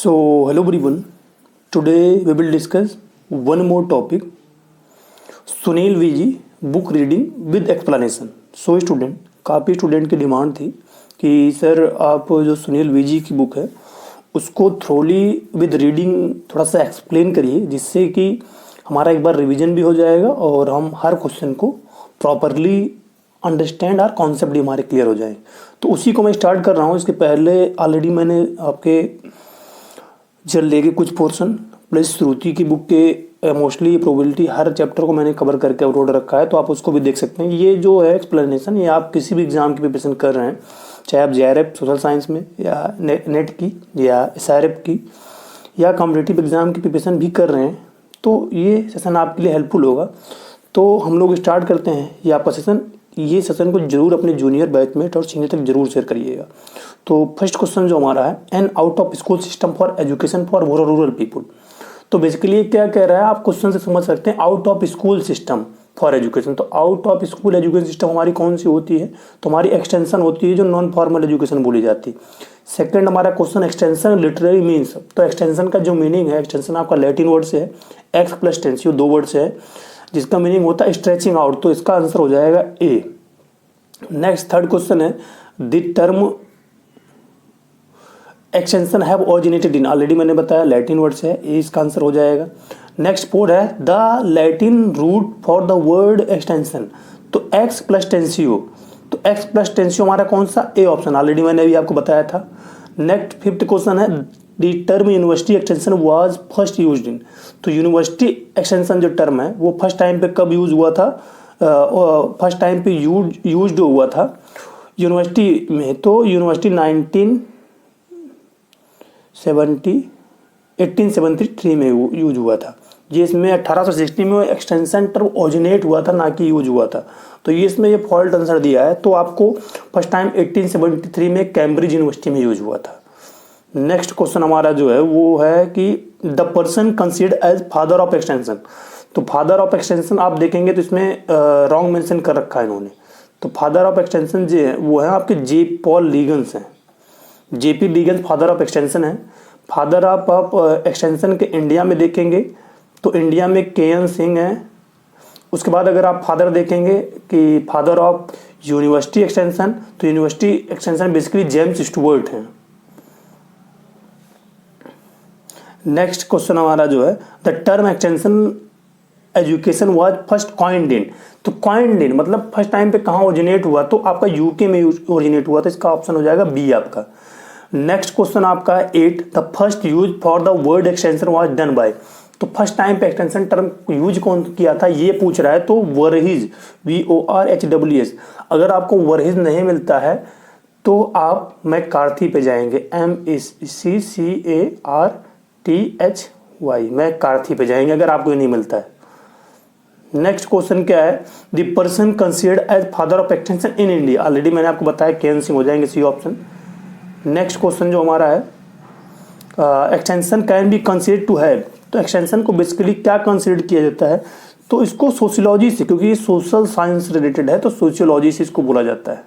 Hello everyone. Today we will discuss one more topic, Sunil VG book reading with explanation. Student, काफ़ी student की demand थी कि sir आप जो सुनील वीजी की बुक है उसको थ्रोली विद रीडिंग थोड़ा सा एक्सप्लेन करिए, जिससे कि हमारा एक बार रिवीजन भी हो जाएगा और हम हर क्वेश्चन को प्रॉपरली अंडरस्टैंड और कॉन्सेप्ट भी हमारे क्लियर हो जाए. तो उसी को मैं स्टार्ट कर रहा हूँ. इसके पहले ऑलरेडी मैंने आपके जल लेके कुछ पोर्शन प्लस श्रुति की बुक के मोस्टली प्रोबेबिलिटी हर चैप्टर को मैंने कवर करके अपलोड रखा है, तो आप उसको भी देख सकते हैं. ये जो है एक्सप्लेनेशन, ये आप किसी भी एग्जाम की प्रिपरेशन कर रहे हैं, चाहे आप JRF सोशल साइंस में या नेट की या SRF की या कॉम्पिटिटिव एग्जाम की प्रिपरेशन भी कर रहे हैं, तो ये सेशन आपके लिए हेल्पफुल होगा. तो हम लोग स्टार्ट करते हैं ये आपका सेशन. ये सेशन को जरूर अपने जूनियर बैचमेट और सीनियर तक जरूर शेयर करिएगा. तो फर्स्ट क्वेश्चन जो हमारा है, an out of school system for education for rural people. तो बेसिकली क्या कह रहा है, आप क्वेश्चन से समझ सकते हैं out of school system for education. तो out of school education system हमारी कौन सी होती है, तो हमारी एक्सटेंशन होती है जो नॉन फॉर्मल एजुकेशन बोली जाती है. सेकंड हमारा क्वेश्चन, एक्सटेंशन लिटरेरी मीन्स. तो एक्सटेंशन का जो मीनिंग है, एक्सटेंशन आपका लैटिन वर्ड से है, एक्स प्लस टेंसियो, दो वर्ड से है, जिसका मीनिंग होता है स्ट्रेचिंग आउट. तो इसका आंसर हो जाएगा ए. नेक्स्ट थर्ड क्वेश्चन है, the term extension have originated in. Already मैंने बताया लैटिन वर्ड से है, ये इसका आंसर हो जाएगा. नेक्स्ट फोर्थ है, the Latin root for the word extension. तो एक्स प्लस टेंसियो. तो एक्स प्लस टेंसियो हमारा कौन सा, ए ऑप्शन. ऑलरेडी मैंने अभी आपको बताया था. नेक्स्ट फिफ्थ क्वेश्चन है, the term university extension was first used in. तो यूनिवर्सिटी एक्सटेंशन जो टर्म है वो फर्स्ट टाइम पे कब यूज हुआ था, फर्स्ट टाइम पे यूज्ड हुआ था यूनिवर्सिटी में. तो यूनिवर्सिटी 1873 में यूज हुआ था. ये इसमें 1860 में एक्सटेंशन टर्म ओरिजिनेट हुआ था, ना कि यूज हुआ था. तो ये इसमें ये फॉल्ट आंसर दिया है. तो आपको फर्स्ट टाइम 1873 में कैम्ब्रिज यूनिवर्सिटी में यूज हुआ था. नेक्स्ट क्वेश्चन हमारा जो है वो है कि the person considered as father of extension. तो फादर ऑफ एक्सटेंशन आप देखेंगे तो इसमें रॉन्ग मेंशन कर रखा है इन्होंने. तो फादर ऑफ एक्सटेंशन जो है वो है आपके जे पॉल लीगन्स हैं. JP लीगन्स फादर ऑफ एक्सटेंशन है. फादर ऑफ एक्सटेंशन के इंडिया में देखेंगे तो इंडिया में KN सिंह है. उसके बाद अगर आप फादर देखेंगे कि फादर ऑफ यूनिवर्सिटी एक्सटेंशन, तो university extension basically James Stuart हैं. नेक्स्ट क्वेश्चन हमारा जो है, the term extension education was first coined in. तो कॉइन्ड इन मतलब फर्स्ट टाइम पे कहाँ ओरिजिनेट हुआ, तो आपका UK में ओरिजिनेट हुआ. तो इसका ऑप्शन हो जाएगा बी आपका. नेक्स्ट क्वेश्चन आपका है 8, the first use for the word extension was done by. तो फर्स्ट टाइम पे एक्सटेंशन टर्म यूज कौन किया था ये पूछ रहा है. तो वर्हिज, VORHWS. अगर आपको वर्हिज नहीं मिलता है तो आप मैकार्थी पे जाएंगे, MECCARTHY, मैकार्थी पे जाएंगे अगर आपको ये नहीं मिलता है. नेक्स्ट क्वेश्चन क्या है, the person considered as father of extension in India. Already मैंने आपको बताया KN सिंह हो जाएंगे, सी ऑप्शन. नेक्स्ट क्वेश्चन जो हमारा है, extension can be considered to have. तो एक्सटेंशन को बेसिकली क्या कंसिडर किया जाता है, तो इसको सोशियोलॉजी से, क्योंकि ये सोशल साइंस रिलेटेड है तो सोशियोलॉजी से इसको बोला जाता है.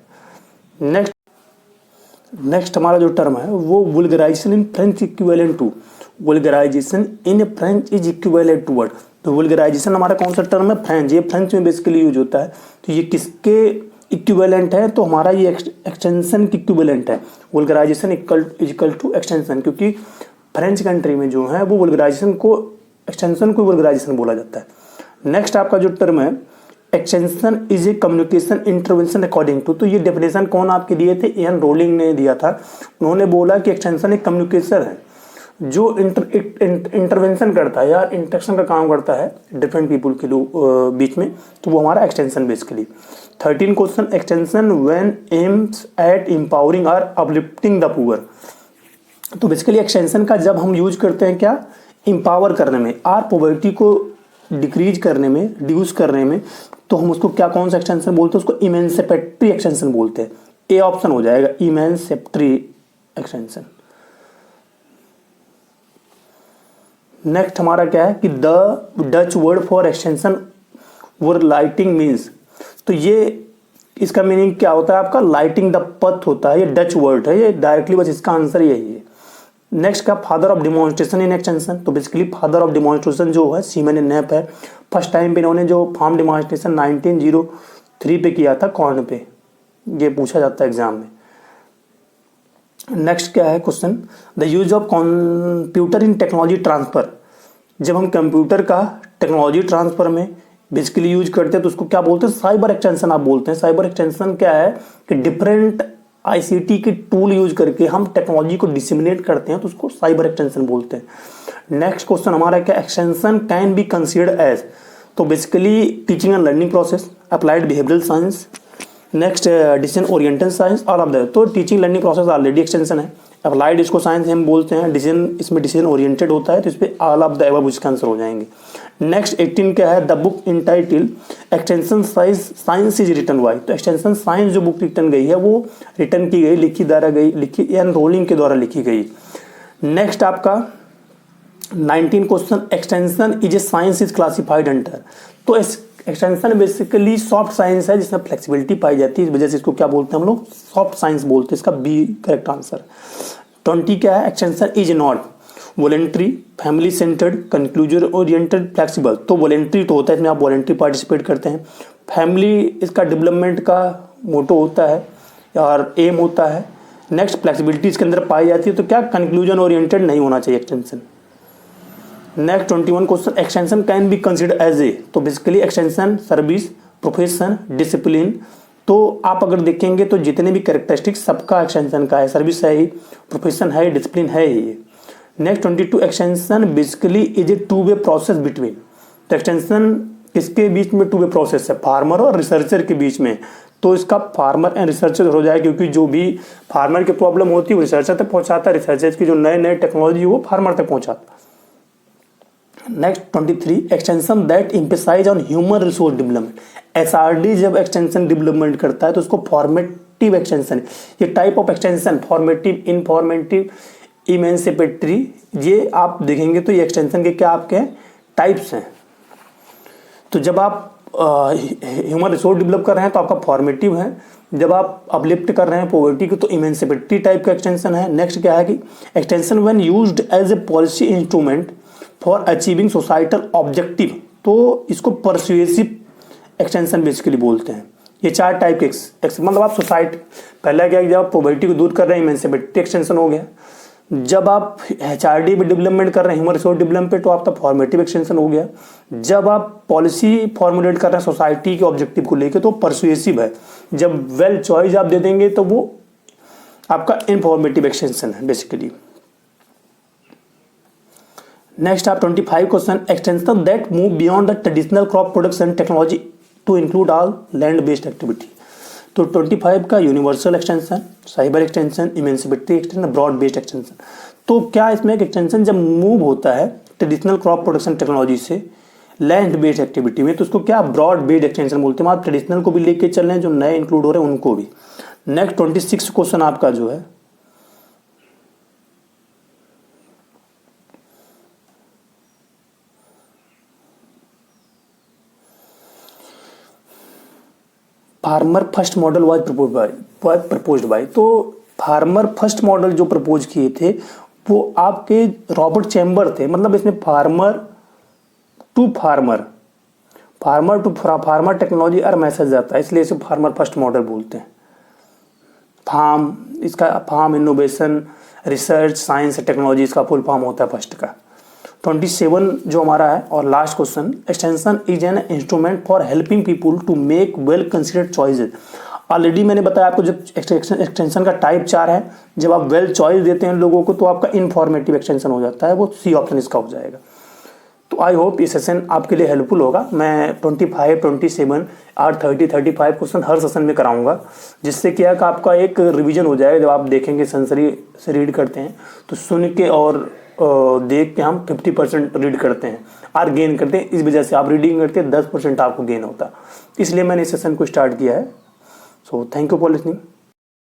नेक्स्ट हमारा जो टर्म है वो vulgarisation in French equivalent to. Vulgarisation in French is equivalent to word. तो वल्गराइजेशन हमारा कौन सा टर्म है, फ्रेंच. ये फ्रेंच में बेसिकली यूज होता है. तो ये किसके इक्विवेलेंट है, तो हमारा ये एक्सटेंशन की इक्विवेलेंट है. वल्गराइजेशन इक्वल टू एक्सटेंशन, क्योंकि फ्रेंच कंट्री में जो है वो वल्गराइजेशन को, एक्सटेंशन को वल्गराइजेशन बोला जाता है. नेक्स्ट आपका जो टर्म है, extension is a communication intervention according to. तो ये डेफिनेशन कौन आपके दिए थे, एन रोलिंग ने दिया था. उन्होंने बोला कि एक्सटेंशन एक कम्युनिकेशन है जो इंटरवेंशन करता है या इंटरेक्शन का काम करता है डिफरेंट पीपल के बीच में. तो वो हमारा extension basically. 13 question, extension when aims at empowering और अपलिफ्टिंग द पुअर. तो बेसिकली एक्सटेंशन का जब हम यूज करते हैं क्या, एम्पावर करने में और पॉवर्टी को डिक्रीज करने में, रिड्यूस करने में, तो हम उसको क्या, कौन सा एक्सटेंशन बोलते हैं, उसको इमेंसिपेटरी एक्सटेंशन बोलते हैं. ए ऑप्शन हो जाएगा, इमेंसिपेटरी एक्सटेंशन. नेक्स्ट हमारा क्या है कि the Dutch word for extension were lighting means. तो ये इसका मीनिंग क्या होता है आपका, लाइटिंग द पथ होता है. ये डच वर्ड है, ये डायरेक्टली बस इसका आंसर यही है. नेक्स्ट का father of demonstration in extension, तो बेसिकली फादर ऑफ डिमॉन्स्ट्रेशन जो है सीमेन नेप है। फर्स्ट टाइम पे इन्होंने जो फार्म डिमॉन्स्ट्रेशन 1903 पे किया था कॉर्न पे, ये पूछा जाता है एग्जाम में। नेक्स्ट क्या है question, the use of computer in technology transfer, जब हम कंप्यूटर का टेक्नोलॉजी ट्रांसफर में बेसिकली यूज करते हैं तो उसको क्या बोलते हैं, साइबर एक्सटेंशन आप बोलते हैं। साइबर एक्सटेंशन क्या है कि डिफरेंट आईसीटी के टूल यूज करके हम टेक्नोलॉजी को डिसिमिनेट करते हैं तो उसको साइबर एक्सटेंशन बोलते हैं। नेक्स्ट क्वेश्चन हमारा क्या, extension can be considered as, तो basically teaching and learning process, applied behavioural science, next decision oriented science और ऑफ दैट, तो teaching learning process already extension है। अप्लाइड इसको साइंस हम बोलते हैं, डिसीजन इसमें डिसीजन ओरिएंटेड होता है तो इस पर ऑल ऑफ द अबव इसका आंसर हो जाएंगे। नेक्स्ट 18 क्या है, the book entitled extension science is written by, तो एक्सटेंशन साइंस जो बुक रिटन गई है वो रिटन की गई, लिखी एन रोलिंग के द्वारा लिखी गई। नेक्स्ट आपका 19 question, extension is A science is classified under, तो एक्सटेंशन बेसिकली सॉफ्ट साइंस है जिसमें फ्लेक्सिबिलिटी पाई जाती है, इस वजह से इसको क्या बोलते हैं हम लोग, सॉफ्ट साइंस बोलते हैं, इसका बी करेक्ट आंसर। 20 क्या है, extension is not voluntary, family centred, conclusion oriented, flexible, तो वॉलेंट्री तो होता है, इसमें आप वॉलेंट्री पार्टिसिपेट करते हैं। फैमिली इसका डेवलपमेंट का मोटो होता है और एम होता है। नेक्स्ट फ्लेक्सिबिलिटी इसके अंदर पाई जाती है, तो क्या कंक्लूजन ओरिएंटेड नहीं होना चाहिए extension. Next 21 question, extension can be considered as a, तो basically extension service, profession, discipline, तो आप अगर देखेंगे तो जितने भी कैरेक्टरिस्टिक्स सबका एक्सटेंशन का है, सर्विस है ही, प्रोफेशन है, डिसिप्लिन है ही। Next 22, extension basically is a two way process between, तो एक्सटेंशन किसके बीच में टू वे प्रोसेस है, फार्मर और रिसर्चर के बीच में, तो इसका फार्मर एंड रिसर्चर हो जाए, क्योंकि जो भी फार्मर की प्रॉब्लम होती है वो रिसर्चर तक पहुंचाता है, रिसर्चर की जो नए नए टेक्नोलॉजी वो फार्मर तक पहुंचाता है। Next 23, extension that emphasise on human resource development, SRD जब एक्सटेंशन डेवलपमेंट करता है तो उसको फॉर्मेटिव एक्सटेंशन, ये type of extension formative, informative, emancipatory, ये आप देखेंगे तो ये एक्सटेंशन के क्या आपके टाइप्स हैं। तो जब आप ह्यूमन रिसोर्स डेवलप कर रहे हैं तो आपका फॉर्मेटिव है, जब आप अपलिफ्ट कर रहे हैं पॉवर्टी को तो इमेंसिपेटरी टाइप का एक्सटेंशन है। नेक्स्ट क्या है कि extension when used as a policy instrument for achieving societal objective, तो इसको परसुएसिव एक्सटेंशन बेसिकली बोलते हैं। ये 4 टाइप के मतलब आप सोसाइटी, पहला क्या है, जब आप पॉवर्टी को दूर कर रहे हैं इमेंसिपेटरी एक्सटेंशन हो गया, जब आप एचआरडी में डेवलपमेंट कर रहे हैं ह्यूमन रिसोर्स डेवलपमेंट तो आपका फॉर्मेटिव एक्सटेंशन हो गया, जब आप पॉलिसी फॉर्मुलेट कर रहे हैं सोसाइटी के ऑब्जेक्टिव को लेके तो परसुएसिव है, जब वेल चॉइस आप दे देंगे तो वो आपका इनफॉर्मेटिव एक्सटेंशन है बेसिकली। नेक्स्ट आप 25 question, extension that move beyond the traditional crop production technology to include all land based activity, तो 25 का universal extension, cyber extension, emancipatory extension, broad based extension, तो क्या इसमें एक एक्सटेंशन जब मूव होता है ट्रेडिशनल क्रॉप प्रोडक्शन टेक्नोलॉजी से लैंड बेस्ड एक्टिविटी में तो उसको क्या ब्रॉड बेस्ड एक्सटेंशन बोलते हैं। आप ट्रेडिशनल को भी लेके चल रहे हैं, जो नए इंक्लूड हो रहे हैं उनको भी। नेक्स्ट 26 क्वेश्चन आपका जो है, farmer first model was proposed by, तो फार्मर फर्स्ट मॉडल जो प्रपोज किए थे वो आपके रॉबर्ट चैम्बर थे, मतलब इसमें फार्मर टू फार्मर टेक्नोलॉजी और मैसेज जाता है, इसलिए इसे फार्मर फर्स्ट मॉडल बोलते हैं। Farm innovation research science technology इसका फुल फॉर्म होता है फर्स्ट का। 27 जो हमारा है और last question, extension is an instrument for helping people to make well considered choices. Already मैंने बताया आपको, जब एक्सटेंशन का टाइप 4 है, जब आप वेल चॉइस देते हैं लोगों को तो आपका इनफॉर्मेटिव एक्सटेंशन हो जाता है, वो सी ऑप्शन इसका हो जाएगा। तो आई होप ये सेशन आपके लिए हेल्पफुल होगा। मैं 25, 27 और 30, 35 क्वेश्चन हर सेशन में कराऊंगा, जिससे क्या कि आपका एक रिवीजन हो जाएगा। जब आप देखेंगे सेंसरी से रीड करते हैं तो सुन के और देख के हम 50% रीड करते हैं और गेन करते हैं, इस वजह से आप रीडिंग करते हैं 10% आपको गेन होता है, इसलिए मैंने इस सेशन को स्टार्ट किया है। So thank you for listening.